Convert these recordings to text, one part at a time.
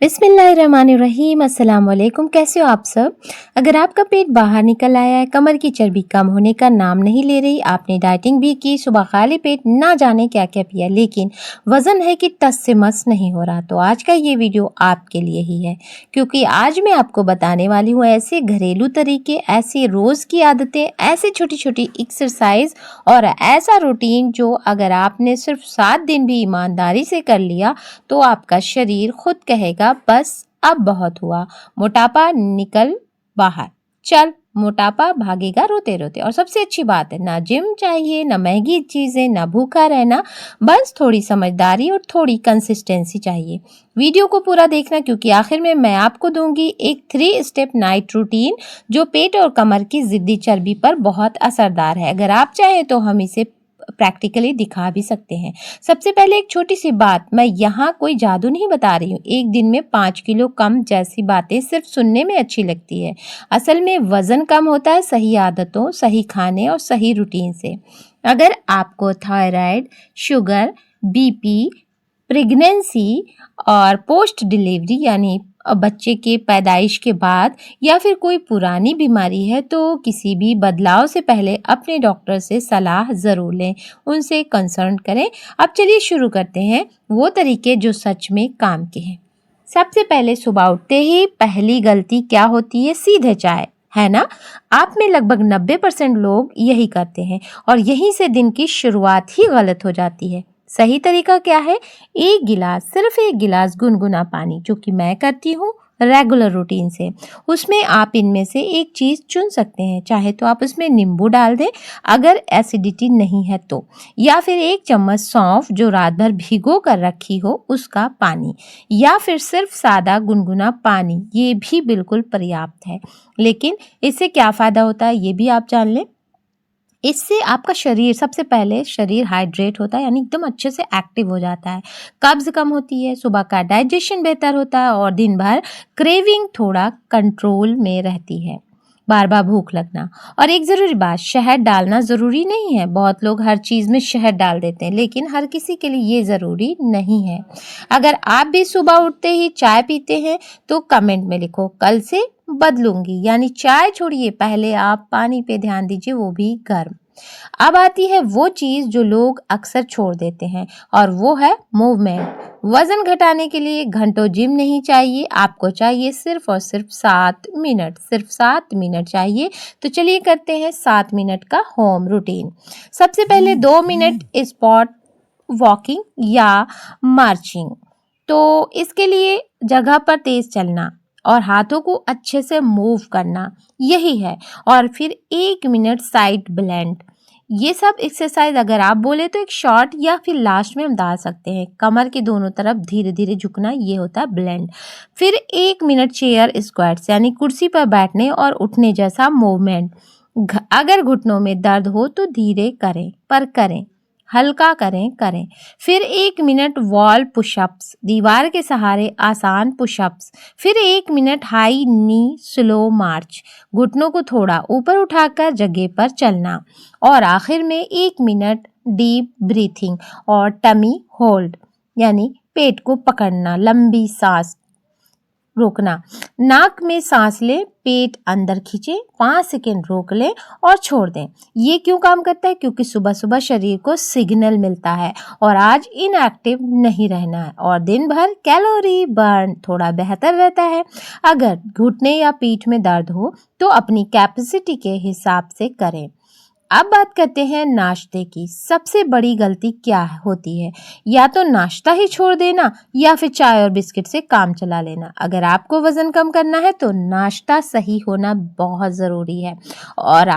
बिस्मिल्लाहिर्रहमानिर्रहीम। अस्सलाम वालेकुम। कैसे हो आप सब? अगर आपका पेट बाहर निकल आया है, कमर की चर्बी कम होने का नाम नहीं ले रही, आपने डाइटिंग भी की, सुबह खाली पेट ना जाने क्या क्या पिया, लेकिन वज़न है कि टस से मस नहीं हो रहा, तो आज का ये वीडियो आपके लिए ही है। क्योंकि आज मैं आपको बताने वाली हूँ ऐसे घरेलू तरीके, ऐसे रोज़ की आदतें, ऐसे छोटी-छोटी एक्सरसाइज और ऐसा रूटीन जो अगर आपने सिर्फ 7 दिन भी ईमानदारी से कर लिया तो आपका शरीर खुद कहेगा बस अब बहुत हुआ, मोटापा निकल बाहर, चल मोटापा भागेगा रोते रोते। और सबसे अच्छी बात है, ना जिम चाहिए, ना महंगी चीजें, ना भूखा रहना, बस थोड़ी समझदारी और थोड़ी कंसिस्टेंसी चाहिए। वीडियो को पूरा देखना, क्योंकि आखिर में मैं आपको दूंगी एक 3 स्टेप नाइट रूटीन जो पेट और कमर की जिद्दी चर्बी पर बहुत असरदार है। अगर आप चाहें तो हम इसे प्रैक्टिकली दिखा भी सकते हैं। सबसे पहले एक छोटी सी बात, मैं यहाँ कोई जादू नहीं बता रही हूँ। एक दिन में 5 किलो कम जैसी बातें सिर्फ सुनने में अच्छी लगती है, असल में वजन कम होता है सही आदतों, सही खाने और सही रूटीन से। अगर आपको थायराइड, शुगर, बीपी, प्रेगनेंसी और पोस्ट डिलीवरी यानी बच्चे के पैदाइश के बाद या फिर कोई पुरानी बीमारी है तो किसी भी बदलाव से पहले अपने डॉक्टर से सलाह ज़रूर लें, उनसे कंसल्ट करें। अब चलिए शुरू करते हैं वो तरीके जो सच में काम के हैं। सबसे पहले सुबह उठते ही पहली गलती क्या होती है? सीधे चाय, है ना? आप में लगभग 90% लोग यही करते हैं और यहीं से दिन की शुरुआत ही गलत हो जाती है। सही तरीका क्या है? एक गिलास, सिर्फ एक गिलास गुनगुना पानी, जो कि मैं करती हूँ रेगुलर रूटीन से। उसमें आप इनमें से एक चीज़ चुन सकते हैं, चाहे तो आप उसमें नींबू डाल दें अगर एसिडिटी नहीं है तो, या फिर 1 चम्मच सौंफ जो रात भर भिगो कर रखी हो उसका पानी, या फिर सिर्फ सादा गुनगुना पानी, ये भी बिल्कुल पर्याप्त है। लेकिन इससे क्या फ़ायदा होता है ये भी आप जान लें। इससे आपका शरीर, सबसे पहले शरीर हाइड्रेट होता है, यानी एकदम अच्छे से एक्टिव हो जाता है, कब्ज कम होती है, सुबह का डाइजेशन बेहतर होता है और दिन भर क्रेविंग थोड़ा कंट्रोल में रहती है, बार बार भूख लगना। और एक ज़रूरी बात, शहद डालना ज़रूरी नहीं है। बहुत लोग हर चीज़ में शहद डाल देते हैं, लेकिन हर किसी के लिए ये ज़रूरी नहीं है। अगर आप भी सुबह उठते ही चाय पीते हैं तो कमेंट में लिखो कल से बदलूंगी, यानी चाय छोड़िए, पहले आप पानी पे ध्यान दीजिए, वो भी गर्म। अब आती है वो चीज जो लोग अक्सर छोड़ देते हैं, और वो है मूवमेंट। वजन घटाने के लिए घंटों जिम नहीं चाहिए, आपको चाहिए सिर्फ और सिर्फ 7 मिनट, सिर्फ 7 मिनट चाहिए। तो चलिए करते हैं 7 मिनट का होम रूटीन। सबसे पहले 2 मिनट स्पॉट वॉकिंग या मार्चिंग। तो इसके लिए जगह पर तेज चलना और हाथों को अच्छे से मूव करना, यही है। और फिर 1 मिनट साइड ब्लेंड। ये सब एक्सरसाइज अगर आप बोले तो एक शॉर्ट या फिर लास्ट में हम डाल सकते हैं। कमर के दोनों तरफ धीरे धीरे झुकना, ये होता है ब्लेंड। फिर 1 मिनट चेयर स्क्वाट्स, यानी कुर्सी पर बैठने और उठने जैसा मूवमेंट। अगर घुटनों में दर्द हो तो धीरे करें, पर करें, हल्का करें। फिर 1 मिनट वॉल पुशअप्स, दीवार के सहारे आसान पुशअप्स। फिर 1 मिनट हाई नी स्लो मार्च, घुटनों को थोड़ा ऊपर उठाकर जगह पर चलना। और आखिर में 1 मिनट डीप ब्रीथिंग और टमी होल्ड, यानी पेट को पकड़ना, लंबी सांस रोकना। नाक में सांस लें, पेट अंदर खींचे, 5 सेकेंड रोक लें और छोड़ दें। ये क्यों काम करता है? क्योंकि सुबह सुबह शरीर को सिग्नल मिलता है और आज इनएक्टिव नहीं रहना है, और दिन भर कैलोरी बर्न थोड़ा बेहतर रहता है। अगर घुटने या पीठ में दर्द हो तो अपनी कैपेसिटी के हिसाब से करें। अब बात करते हैं नाश्ते की। सबसे बड़ी गलती क्या होती है? या तो नाश्ता ही छोड़ देना या फिर चाय और बिस्किट से काम चला लेना। अगर आपको वजन कम करना है तो नाश्ता सही होना बहुत ज़रूरी है, और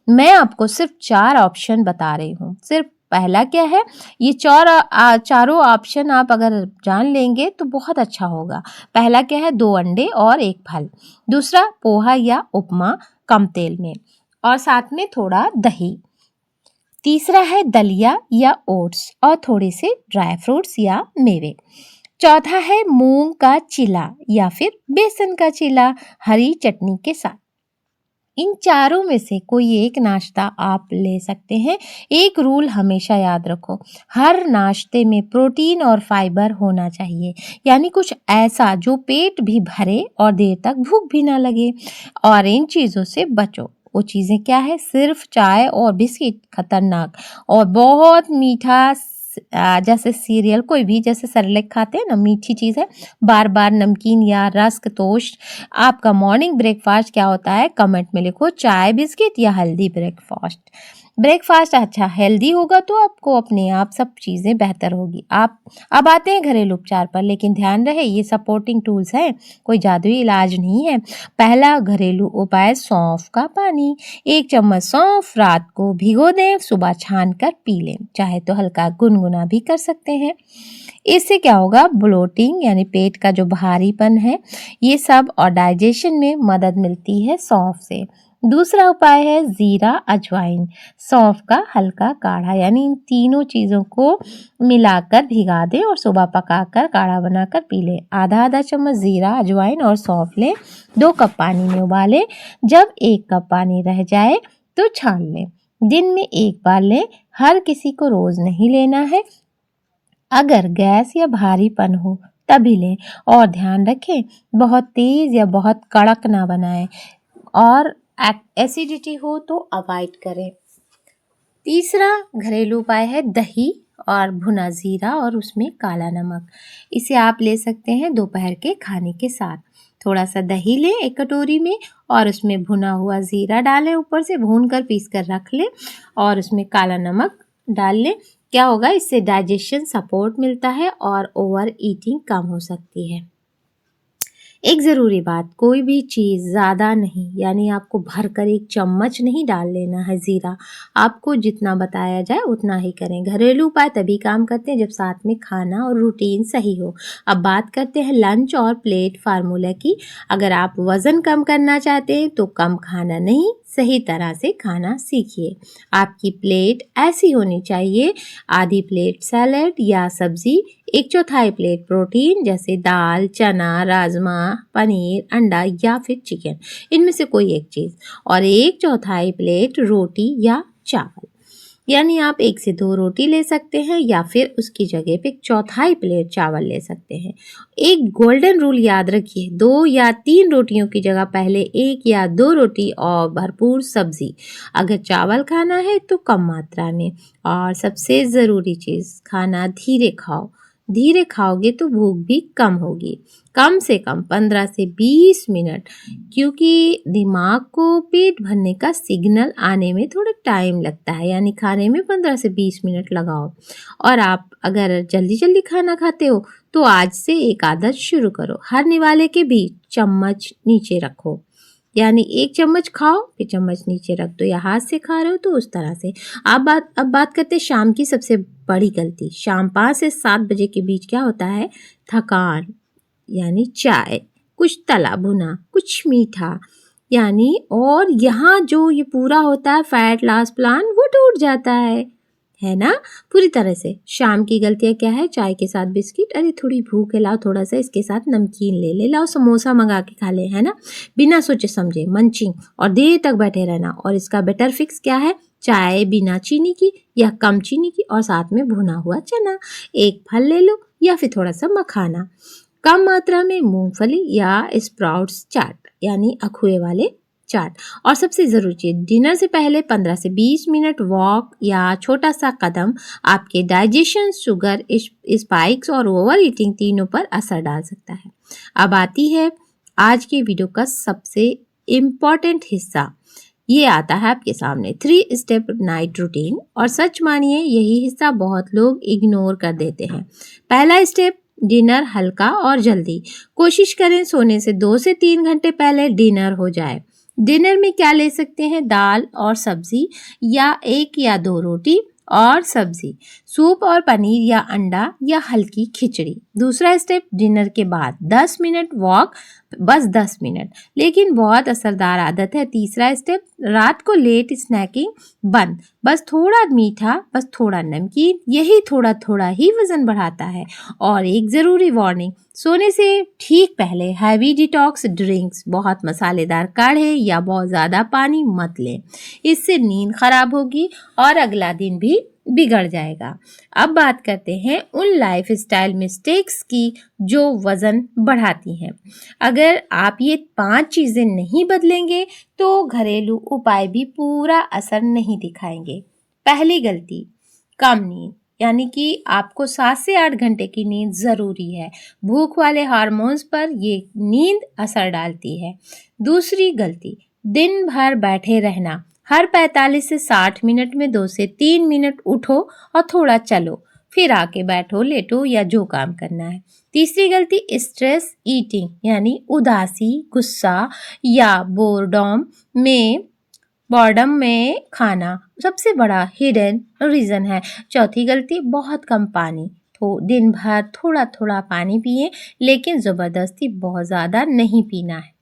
मैं आपको सिर्फ 4 ऑप्शन बता रही हूँ। सिर्फ पहला क्या है, ये चारों ऑप्शन आप अगर जान लेंगे तो बहुत अच्छा होगा। पहला क्या है? 2 अंडे और 1 फल। दूसरा, पोहा या उपमा कम तेल में और साथ में थोड़ा दही। तीसरा है दलिया या ओट्स और थोड़े से ड्राई फ्रूट्स या मेवे। चौथा है मूंग का चिला या फिर बेसन का चिला हरी चटनी के साथ। इन चारों में से कोई एक नाश्ता आप ले सकते हैं। एक रूल हमेशा याद रखो, हर नाश्ते में प्रोटीन और फाइबर होना चाहिए, यानी कुछ ऐसा जो पेट भी भरे और देर तक भूख भी ना लगे। और इन चीज़ों से बचो। वो चीज़ें क्या है? सिर्फ चाय और बिस्किट खतरनाक, और बहुत मीठा जैसे सीरियल, कोई भी जैसे सेरेलैक खाते हैं ना, मीठी चीज़ है। बार बार नमकीन या रस्क टोस्ट। आपका मॉर्निंग ब्रेकफास्ट क्या होता है? कमेंट में लिखो, चाय बिस्किट या हेल्दी ब्रेकफास्ट। ब्रेकफास्ट अच्छा हेल्दी होगा तो आपको अपने आप सब चीज़ें बेहतर होगी। आप अब आते हैं घरेलू उपचार पर, लेकिन ध्यान रहे ये सपोर्टिंग टूल्स हैं, कोई जादुई इलाज नहीं है। पहला घरेलू उपाय, सौंफ का पानी। 1 चम्मच सौंफ रात को भिगो दें, सुबह छान कर पी लें, चाहे तो हल्का गुनगुना भी कर सकते हैं। इससे क्या होगा? ब्लोटिंग यानी पेट का जो भारीपन है ये सब, और डाइजेशन में मदद मिलती है सौंफ से। दूसरा उपाय है जीरा अजवाइन, सौंफ का हल्का काढ़ा, यानी इन तीनों चीज़ों को मिलाकर भिगा दें और सुबह पकाकर काढ़ा बनाकर पी लें। आधा आधा चम्मच जीरा अजवाइन और सौंफ लें, 2 कप पानी में उबालें। जब 1 कप पानी रह जाए तो छान लें। दिन में 1 बार लें, हर किसी को रोज़ नहीं लेना है। अगर गैस या भारीपन हो तभी लें, और ध्यान रखें बहुत तेज़ या बहुत कड़क ना बनाएं, और एसिडिटी हो तो अवॉइड करें। तीसरा घरेलू उपाय है दही और भुना जीरा और उसमें काला नमक। इसे आप ले सकते हैं दोपहर के खाने के साथ। थोड़ा सा दही लें 1 कटोरी में, और उसमें भुना हुआ जीरा डालें, ऊपर से भून कर पीस कर रख लें, और उसमें काला नमक डाल लें। क्या होगा? इससे डाइजेशन सपोर्ट मिलता है और ओवर ईटिंग कम हो सकती है। एक ज़रूरी बात, कोई भी चीज़ ज़्यादा नहीं, यानी आपको भरकर 1 चम्मच नहीं डाल लेना है ज़ीरा। आपको जितना बताया जाए उतना ही करें। घरेलू उपाय तभी काम करते हैं जब साथ में खाना और रूटीन सही हो। अब बात करते हैं लंच और प्लेट फार्मूला की। अगर आप वज़न कम करना चाहते हैं तो कम खाना नहीं, सही तरह से खाना सीखिए। आपकी प्लेट ऐसी होनी चाहिए: आधी प्लेट सैलेड या सब्जी, 1/4 प्लेट प्रोटीन जैसे दाल, चना, राजमा, पनीर, अंडा या फिर चिकन, इनमें से कोई एक चीज़, और 1/4 प्लेट रोटी या चावल। यानी आप 1 से 2 रोटी ले सकते हैं, या फिर उसकी जगह पे 1/4 प्लेट चावल ले सकते हैं। एक गोल्डन रूल याद रखिए, 2 या 3 रोटियों की जगह पहले 1 या 2 रोटी और भरपूर सब्जी। अगर चावल खाना है तो कम मात्रा में, और सबसे ज़रूरी चीज़, खाना धीरे खाओ। धीरे खाओगे तो भूख भी कम होगी। कम से कम 15 से 20 मिनट, क्योंकि दिमाग को पेट भरने का सिग्नल आने में थोड़ा टाइम लगता है, यानी खाने में 15 से 20 मिनट लगाओ। और आप अगर जल्दी जल्दी खाना खाते हो तो आज से एक आदत शुरू करो, हर निवाले के बीच चम्मच नीचे रखो, यानी 1 चम्मच खाओ फिर चम्मच नीचे रख दो, या हाथ से खा रहे हो तो उस तरह से। अब बात करते हैं शाम की सबसे बड़ी गलती। शाम 5 से 7 बजे के बीच क्या होता है? थकान, यानी चाय, कुछ तला भुना, कुछ मीठा, यानी, और यहाँ जो ये पूरा होता है फैट लॉस प्लान, वो टूट जाता है ना, पूरी तरह से। शाम की गलतियाँ क्या है? चाय के साथ बिस्किट, अरे थोड़ी भूख है, लाओ थोड़ा सा इसके साथ नमकीन ले लाओ समोसा मंगा के खा ले, है ना, बिना सोचे समझे मंचिंग, और देर तक बैठे रहना। और इसका बेटर फिक्स क्या है? चाय बिना चीनी की या कम चीनी की, और साथ में भुना हुआ चना, 1 फल ले लो या फिर थोड़ा सा मखाना, कम मात्रा में मूंगफली या स्प्राउट्स चाट, यानी अखुए वाले चाट। और सबसे ज़रूरी चीज़, डिनर से पहले 15 से 20 मिनट वॉक या छोटा सा कदम आपके डाइजेशन, शुगर स्पाइक्स और ओवर ईटिंग तीनों पर असर डाल सकता है। अब आती है आज के वीडियो का सबसे इम्पॉर्टेंट हिस्सा, ये आता है आपके सामने, 3 स्टेप नाइट रूटीन। और सच मानिए यही हिस्सा बहुत लोग इग्नोर कर देते हैं। पहला स्टेप, डिनर हल्का और जल्दी। कोशिश करें सोने से 2 से 3 घंटे पहले डिनर हो जाए। डिनर में क्या ले सकते हैं? दाल और सब्जी, या 1 या 2 रोटी और सब्जी। सूप और पनीर या अंडा या हल्की खिचड़ी। दूसरा स्टेप, डिनर के बाद 10 मिनट वॉक, बस 10 मिनट, लेकिन बहुत असरदार आदत है। तीसरा स्टेप, रात को लेट स्नैकिंग बंद, बस थोड़ा मीठा, बस थोड़ा नमकीन, यही थोड़ा थोड़ा ही वजन बढ़ाता है। और एक ज़रूरी वार्निंग, सोने से ठीक पहले हैवी डिटॉक्स ड्रिंक्स, बहुत मसालेदार काढ़े या बहुत ज़्यादा पानी मत लें, इससे नींद खराब होगी और अगला दिन भी बिगड़ जाएगा। अब बात करते हैं उन लाइफस्टाइल मिस्टेक्स की जो वज़न बढ़ाती हैं। अगर आप ये 5 चीज़ें नहीं बदलेंगे तो घरेलू उपाय भी पूरा असर नहीं दिखाएंगे। पहली गलती, कम नींद, यानी कि आपको 7 से 8 घंटे की नींद ज़रूरी है। भूख वाले हार्मोन्स पर ये नींद असर डालती है। दूसरी गलती, दिन भर बैठे रहना। हर 45 से 60 मिनट में 2 से 3 मिनट उठो और थोड़ा चलो, फिर आके बैठो, लेटो या जो काम करना है। तीसरी गलती, स्ट्रेस ईटिंग, यानी उदासी, गुस्सा या बॉर्डम में खाना सबसे बड़ा हिडन रीज़न है। चौथी गलती, बहुत कम पानी। तो दिन भर थोड़ा थोड़ा पानी पिए, लेकिन ज़बरदस्ती बहुत ज़्यादा नहीं पीना है।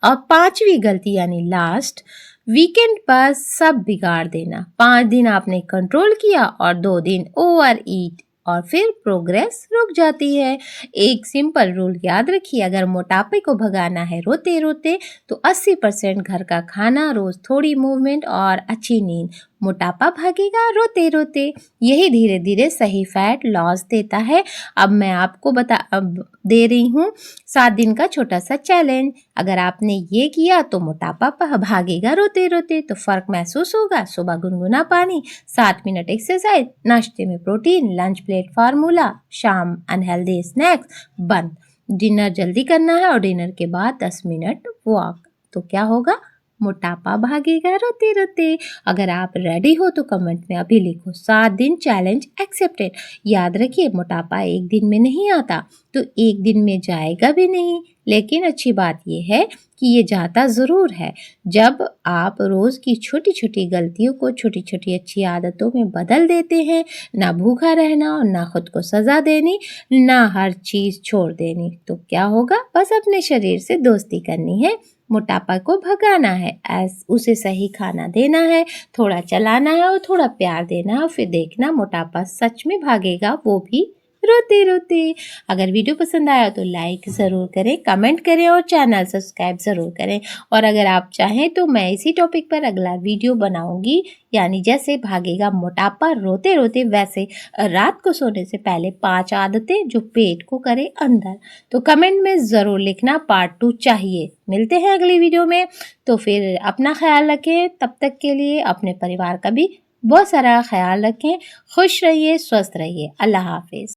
और पांचवी गलती यानी लास्ट, वीकेंड पर सब बिगाड़ देना। 5 दिन आपने कंट्रोल किया और 2 दिन ओवर ईट और फिर प्रोग्रेस रुक जाती है। एक सिंपल रूल याद रखिए, अगर मोटापे को भगाना है रोते रोते तो 80% घर का खाना, रोज थोड़ी मूवमेंट और अच्छी नींद, मोटापा भागेगा रोते रोते। यही धीरे धीरे सही फैट लॉस देता है। अब मैं आपको अब दे रही हूँ 7 दिन का छोटा सा चैलेंज। अगर आपने ये किया तो मोटापा भागेगा रोते रोते, तो फर्क महसूस होगा। सुबह गुनगुना पानी, 7 मिनट एक्सरसाइज, नाश्ते में प्रोटीन, लंच प्लेट फार्मूला, शाम अनहेल्दी स्नैक्स बंद, डिनर जल्दी करना है और डिनर के बाद 10 मिनट वॉक। तो क्या होगा? मोटापा भागेगा रोते रोते। अगर आप रेडी हो तो कमेंट में अभी लिखो 7 दिन चैलेंज एक्सेप्टेड। याद रखिए, मोटापा एक दिन में नहीं आता, तो एक दिन में जाएगा भी नहीं, लेकिन अच्छी बात यह है कि ये जाता ज़रूर है जब आप रोज़ की छोटी छोटी गलतियों को छोटी छोटी अच्छी आदतों में बदल देते हैं। ना भूखा रहना और ना खुद को सज़ा देनी, ना हर चीज़ छोड़ देनी। तो क्या होगा? बस अपने शरीर से दोस्ती करनी है, मोटापा को भगाना है, उसे सही खाना देना है, थोड़ा चलाना है और थोड़ा प्यार देना है। फिर देखना मोटापा सच में भागेगा, वो भी रोते रोते। अगर वीडियो पसंद आया तो लाइक ज़रूर करें, कमेंट करें और चैनल सब्सक्राइब ज़रूर करें। और अगर आप चाहें तो मैं इसी टॉपिक पर अगला वीडियो बनाऊंगी, यानी जैसे भागेगा मोटापा रोते रोते, वैसे रात को सोने से पहले 5 आदतें जो पेट को करे अंदर। तो कमेंट में ज़रूर लिखना पार्ट 2 चाहिए। मिलते हैं अगली वीडियो में, तो फिर अपना ख्याल रखें। तब तक के लिए अपने परिवार का भी बहुत सारा ख्याल रखें। खुश रहिए, स्वस्थ रहिए। अल्लाह हाफिज़।